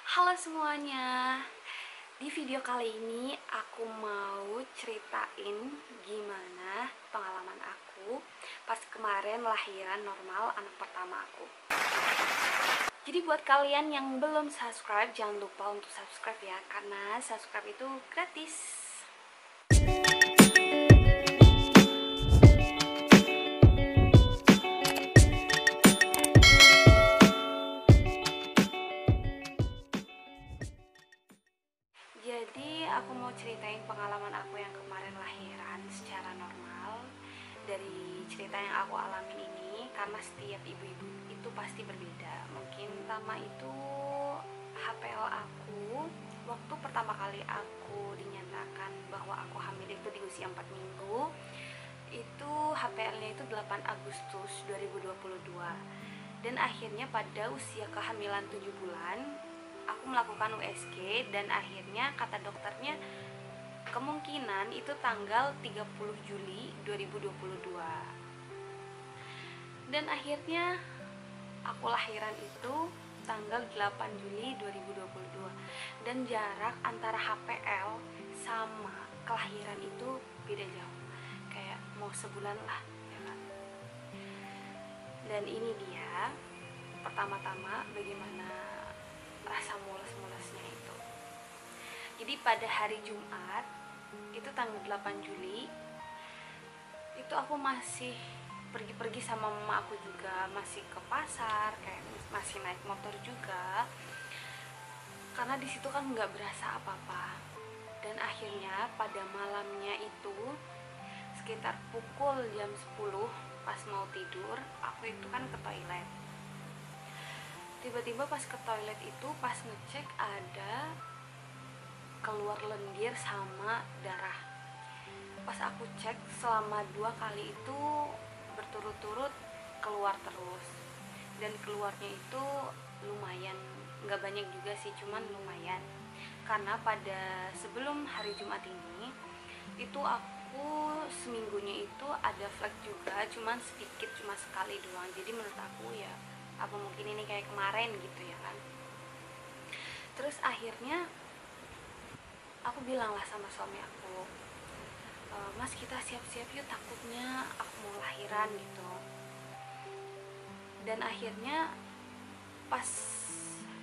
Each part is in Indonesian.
Halo semuanya. Di video kali ini aku mau ceritain gimana pengalaman aku pas kemarin lahiran normal anak pertama aku. Jadi buat kalian yang belum subscribe, jangan lupa untuk subscribe ya, karena subscribe itu gratis. Jadi aku mau ceritain pengalaman aku yang kemarin lahiran secara normal. Dari cerita yang aku alamin ini, karena setiap ibu-ibu itu pasti berbeda. Mungkin pertama itu HPL aku waktu pertama kali aku dinyatakan bahwa aku hamil itu di usia 4 minggu. Itu HPL-nya itu 8 Agustus 2022. Dan akhirnya pada usia kehamilan 7 bulan aku melakukan USG, dan akhirnya kata dokternya kemungkinan itu tanggal 30 Juli 2022. Dan akhirnya aku lahiran itu tanggal 8 Juli 2022. Dan jarak antara HPL sama kelahiran itu beda jauh, kayak mau sebulan lah ya kan. Dan ini dia pertama-tama bagaimana rasa mules-mulesnya itu. Jadi pada hari Jumat itu tanggal 8 Juli itu aku masih pergi-pergi sama mama aku juga, masih ke pasar, kayak masih naik motor juga, karena di situ kan nggak berasa apa-apa. Dan akhirnya pada malamnya itu sekitar pukul jam 10 pas mau tidur, aku itu kan ke toilet. Tiba-tiba pas ke toilet itu, pas ngecek ada keluar lendir sama darah. Pas aku cek selama 2 kali itu berturut-turut keluar terus, dan keluarnya itu lumayan, nggak banyak juga sih, cuman lumayan. Karena pada sebelum hari Jumat ini itu aku seminggunya itu ada flek juga, cuman sedikit, cuma sekali doang. Jadi menurut aku ya apa mungkin ini kayak kemarin gitu ya kan. Terus akhirnya aku bilang lah sama suami aku, Mas kita siap-siap yuk, takutnya aku mau lahiran gitu. Dan akhirnya pas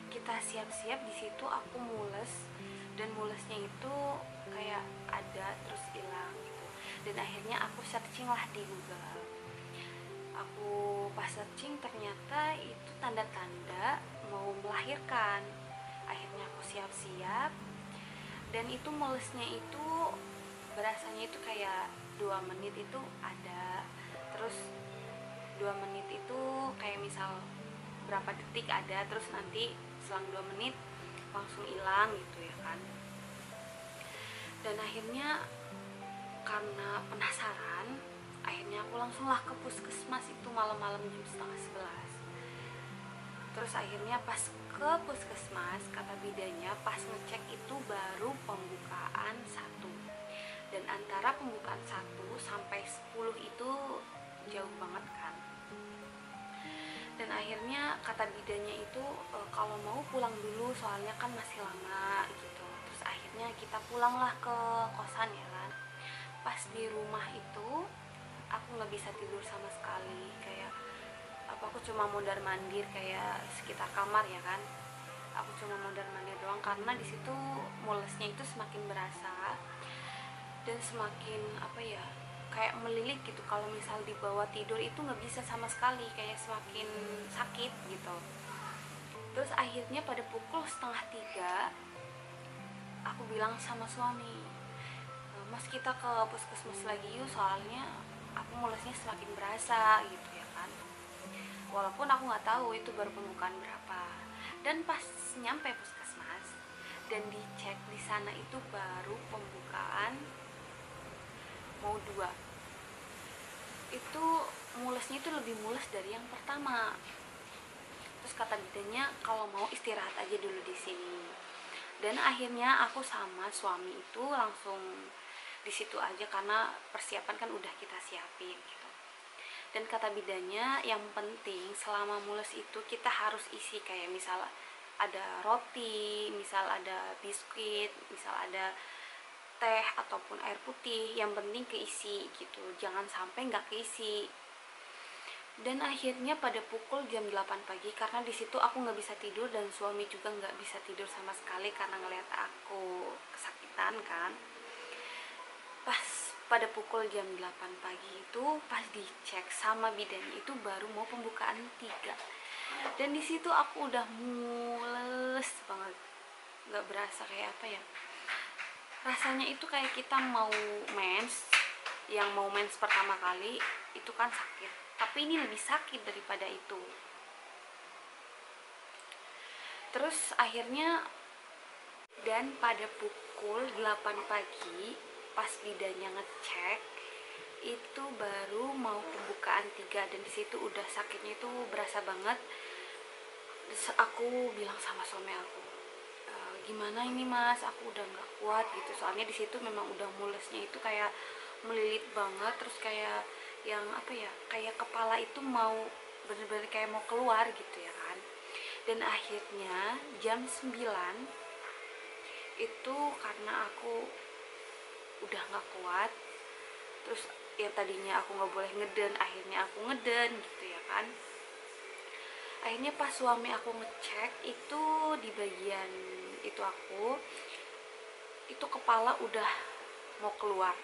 kita siap-siap di situ aku mules, dan mulesnya itu kayak ada terus hilang gitu. Dan akhirnya aku searching lah di Google. Aku pas searching ternyata itu tanda-tanda mau melahirkan. Akhirnya aku siap-siap, dan itu mulesnya itu berasanya itu kayak 2 menit itu ada, terus 2 menit itu kayak misal berapa detik ada, terus nanti selang 2 menit langsung hilang gitu ya kan. Dan akhirnya karena penasaran, akhirnya aku langsung lah ke puskesmas itu malam-malam jam setengah 11. Terus akhirnya pas ke puskesmas, kata bidanya pas ngecek itu baru pembukaan 1. Dan antara pembukaan 1 sampai 10 itu jauh banget kan. Dan akhirnya kata bidanya itu kalau mau pulang dulu soalnya kan masih lama gitu. Terus akhirnya kita pulanglah ke kosan ya kan. Pas di rumah itu aku nggak bisa tidur sama sekali, kayak aku cuma mondar mandir kayak sekitar kamar ya kan. Aku cuma mondar mandir doang, karena di situ mulesnya itu semakin berasa dan semakin apa ya, kayak melilit gitu. Kalau misal dibawa tidur itu nggak bisa sama sekali, kayak semakin sakit gitu. Terus akhirnya pada pukul setengah 3 aku bilang sama suami, Mas kita ke puskesmas lagi yuk, soalnya aku mulesnya semakin berasa gitu ya kan. Walaupun aku nggak tahu itu baru pembukaan berapa. Dan pas nyampe puskesmas dan dicek di sana itu baru pembukaan mau 2. Itu mulesnya itu lebih mules dari yang pertama. Terus kata bidanya kalau mau istirahat aja dulu di sini. Dan akhirnya aku sama suami itu langsung di situ aja, karena persiapan kan udah kita siapin gitu. Dan kata bidanya yang penting selama mules itu kita harus isi kayak misal ada roti, misal ada biskuit, misal ada teh ataupun air putih, yang penting keisi gitu, jangan sampai nggak keisi. Dan akhirnya pada pukul jam 8 pagi, karena di situ aku nggak bisa tidur dan suami juga nggak bisa tidur sama sekali karena ngeliat aku kesakitan kan. Pas pada pukul jam 8 pagi itu, pas dicek sama bidannya itu baru mau pembukaan 3. Dan di situ aku udah mules banget, nggak berasa kayak apa ya, rasanya itu kayak kita mau mens, yang mau mens pertama kali itu kan sakit, tapi ini lebih sakit daripada itu. Terus akhirnya, dan pada pukul 8 pagi pas bidannya ngecek itu baru mau pembukaan 3, dan disitu udah sakitnya itu berasa banget. Terus aku bilang sama suami aku, gimana ini mas, aku udah nggak kuat gitu, soalnya di situ memang udah mulesnya itu kayak melilit banget, terus kayak yang apa ya, kayak kepala itu mau bener-bener kayak mau keluar gitu ya kan. Dan akhirnya jam 9 itu, karena aku udah nggak kuat, terus yang tadinya aku nggak boleh ngeden, akhirnya aku ngeden gitu ya kan. Akhirnya pas suami aku ngecek itu di bagian itu aku itu kepala udah mau keluar,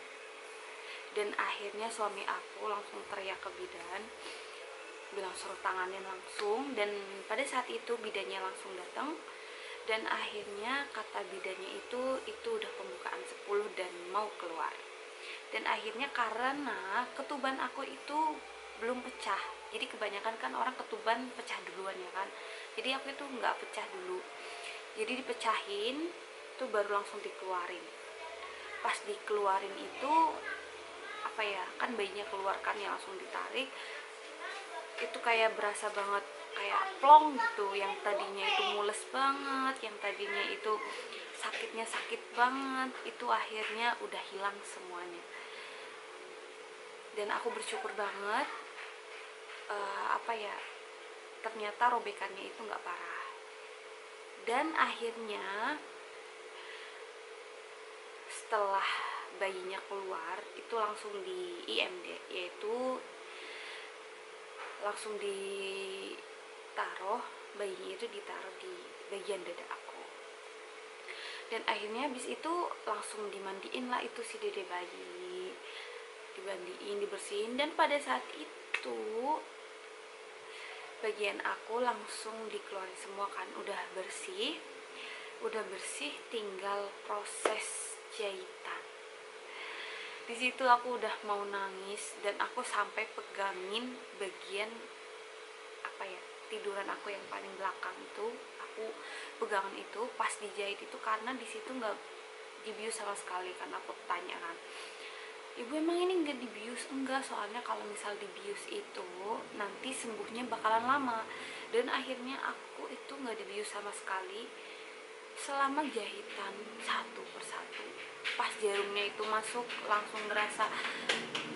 dan akhirnya suami aku langsung teriak ke bidan, bilang suruh tanganin langsung. Dan pada saat itu bidannya langsung datang, dan akhirnya kata bidannya itu udah pembukaan 10 dan mau keluar. Dan akhirnya karena ketuban aku itu belum pecah, jadi kebanyakan kan orang ketuban pecah duluan ya kan, jadi aku itu nggak pecah dulu, jadi dipecahin tuh baru langsung dikeluarin. Pas dikeluarin itu apa ya, kan bayinya keluarkan ya, langsung ditarik, itu kayak berasa banget kayak plong gitu, yang tadinya itu mules banget, yang tadinya itu sakitnya sakit banget, itu akhirnya udah hilang semuanya. Dan aku bersyukur banget, apa ya, ternyata robekannya itu nggak parah. Dan akhirnya setelah bayinya keluar itu langsung di IMD, yaitu langsung ditaruh, bayinya itu ditaruh di bagian dada aku. Dan akhirnya habis itu langsung dimandiin lah itu si dede bayi, dimandiin, dibersihin. Dan pada saat itu bagian aku langsung dikeluarin semua kan, udah bersih, tinggal proses jahitan. Di situ aku udah mau nangis, dan aku sampai pegangin bagian apa ya, tiduran aku yang paling belakang itu, aku pegangan itu pas dijahit itu, karena di situ nggak dibius sama sekali kan. Aku tanya kan, ibu emang ini nggak dibius? Enggak, soalnya kalau misal dibius itu nanti sembuhnya bakalan lama. Dan akhirnya aku itu nggak dibius sama sekali selama jahitan satu persatu. Pas jarumnya itu masuk langsung ngerasa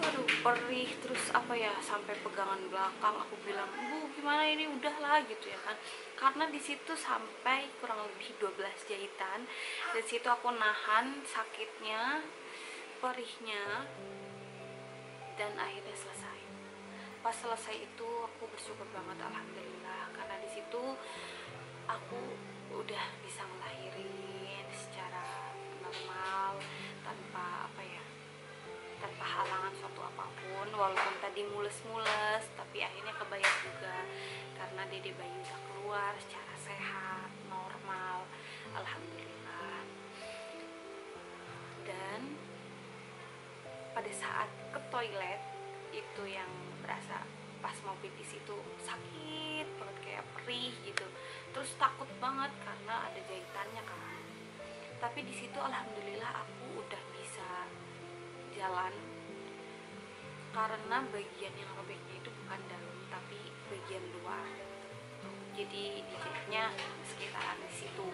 aduh perih, terus apa ya, sampai pegangan belakang. Aku bilang, bu gimana ini, udahlah gitu ya kan, karena di situ sampai kurang lebih 12 jahitan. Dan situ aku nahan sakitnya, perihnya, dan akhirnya selesai. Pas selesai itu aku bersyukur banget, alhamdulillah, karena di situ aku udah bisa ngelahirin secara normal, tanpa apa ya, tanpa halangan suatu apapun. Walaupun tadi mules-mules, tapi akhirnya kebayar juga karena dede bayi udah keluar secara sehat, normal, alhamdulillah. Dan pada saat ke toilet itu yang berasa pas mau pipis itu sakit banget, kayak perih gitu, terus takut banget karena ada jahitannya kan. Tapi di situ alhamdulillah aku udah bisa jalan, karena bagian yang robeknya itu bukan dalam tapi bagian luar, jadi dijahitnya sekitaran di situ.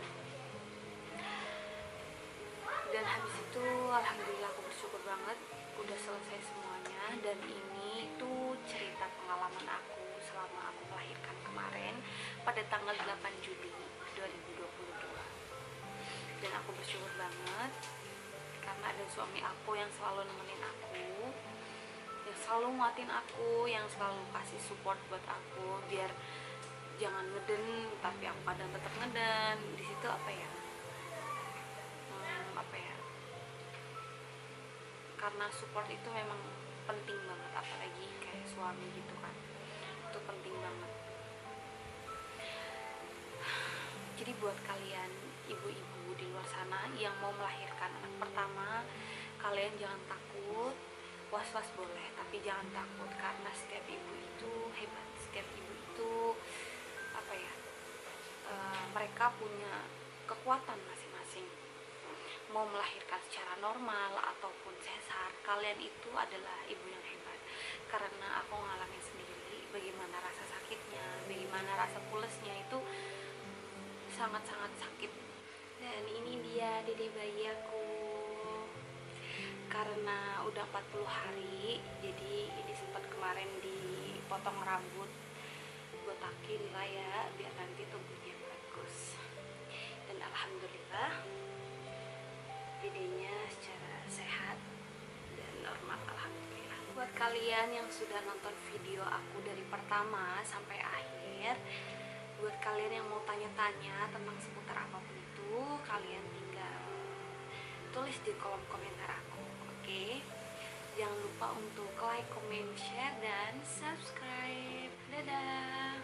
Dan habis itu alhamdulillah aku bersyukur banget udah selesai semuanya. Dan ini tuh cerita pengalaman aku selama aku melahirkan kemarin pada tanggal 8 Juli 2021. aku bersyukur banget karena ada suami aku yang selalu nemenin aku, yang selalu nguatin aku, yang selalu kasih support buat aku biar jangan ngeden, tapi aku kadang tetap ngeden. Di situ apa ya, karena support itu memang penting banget, apalagi kayak suami gitu kan, itu penting banget. Jadi buat kalian ibu-ibu di luar sana yang mau melahirkan anak pertama, kalian jangan takut, was-was boleh, tapi jangan takut karena setiap ibu itu hebat, setiap ibu itu apa ya, mereka punya kekuatan masing-masing. Mau melahirkan secara normal ataupun sesar, kalian itu adalah ibu yang hebat. Karena aku ngalamin sendiri bagaimana rasa sakitnya, bagaimana rasa pulesnya, itu sangat-sangat sakit. Dan ini dia dede bayi aku. Karena udah 40 hari, jadi ini sempat kemarin dipotong rambut, botakin lah ya, biar nanti tubuhnya bagus. Dan alhamdulillah dedenya secara sehat dan normal, alhamdulillah. Buat kalian yang sudah nonton video aku dari pertama sampai akhir, buat kalian yang mau tanya-tanya tentang seputar apapun itu, kalian tinggal tulis di kolom komentar aku, oke? Jangan lupa untuk like, comment, share, dan subscribe. Dadah.